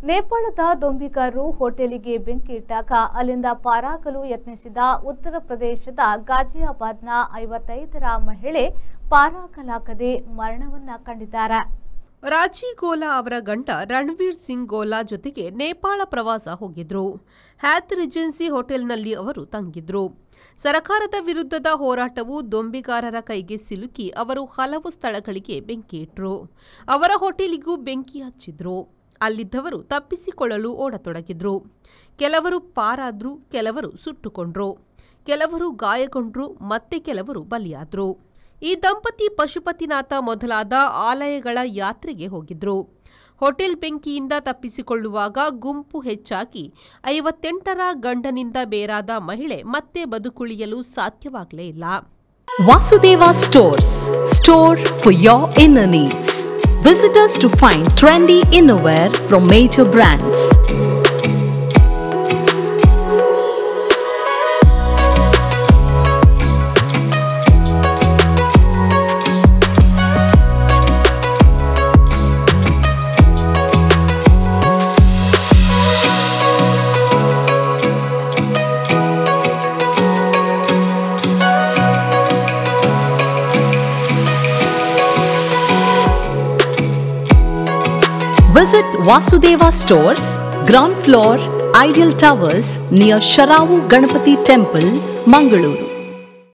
ನೇಪಾಳದ ದೊಂಬಿಗಾರರು ಹೋಟೆಲಿಗೆ ಬೆಂಕಿ ಇಟ್ಟಾಗ ಅಲ್ಲಿಂದ ಪಾರಾಗಲು ಯತ್ನಿಸಿದ ಉತ್ತರ ಪ್ರದೇಶದ ಗಾಜಿಯಾಬಾದ್ನ 55ರ ಮಹಿಳೆ ಪಾರಾಗಲಾಗದೆ ಮರಣವನ್ನ ಕಂಡಿದ್ದಾರೆ. ರಾಜಿ ಗೋಲಾ ಅವರ ಗಂಡ ರಣವೀರ್ ಸಿಂಗ್ ಗೋಲಾ ಜೊತೆಗೆ ನೇಪಾಳ ಪ್ರವಾಸ ಹೋಗಿದ್ರು. ಹ್ಯಾತ್ ರಿಜೆನ್ಸಿ ಹೋಟೆಲ್ನಲ್ಲಿ ಅವರು ತಂಗಿದ್ರು. ಸರ್ಕಾರದ ವಿರುದ್ಧದ ಹೋರಾಟವು ದೊಂಬಿಗಾರರ ಕೈಗೆ ಸಿಲುಕಿ ಅವರು ಹಲವು ಸ್ಥಳಗಳಿಗೆ ಬೆಂಕಿ ಇಟ್ರು. ಅವರ ಹೋಟೆಲಿಗೂ ಬೆಂಕಿ ಹಚ್ಚಿದ್ರು. ಅಲ್ಲಿದ್ದವರು ತಪ್ಪಿಸಿಕೊಳ್ಳಲು ಓಡತೊಡಗಿದ್ರು. ಕೆಲವರು ಪಾರಾದ್ರು, ಕೆಲವರು ಸುಟ್ಟುಕೊಂಡ್ರು, ಕೆಲವರು ಗಾಯಗೊಂಡ್ರು, ಮತ್ತೆ ಕೆಲವರು ಬಲಿಯಾದ್ರು. ಈ ದಂಪತಿ ಪಶುಪತಿನಾಥ ಮೊದಲಾದ ಆಲಯಗಳ ಯಾತ್ರೆಗೆ ಹೋಗಿದ್ರು. ಹೋಟೆಲ್ ಬೆಂಕಿಯಿಂದ ತಪ್ಪಿಸಿಕೊಳ್ಳುವಾಗ ಗುಂಪು ಹೆಚ್ಚಾಗಿ 58ರ ಗಂಡನಿಂದ ಬೇರಾದ ಮಹಿಳೆ ಮತ್ತೆ ಬದುಕುಳಿಯಲು ಸಾಧ್ಯವಾಗಲೇ ಇಲ್ಲ. Vasudeva Stores, store for your inner needs. Visit us to find trendy innerwear from major brands. Visit Vasudeva Stores, ground floor, Ideal Towers near Sharavu Ganapati Temple, Mangaluru.